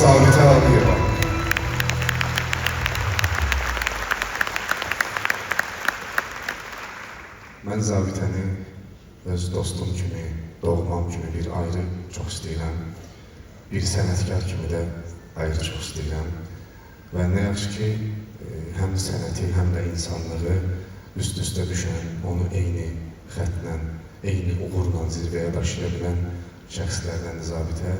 Zabitə Aliyeva. Mən Zabitəni öz dostum kimi, doğmam kimi bir ayrı çox istəyirəm. Bir sənətkar kimi də ayrı çox istəyirəm. Və nə yaxşı ki, həm sənəti, həm də insanlığı üst-üstə düşən, onu eyni xətlə, eyni uğurla zirvəyə daşıya bilən şəxslərdən Zabitə.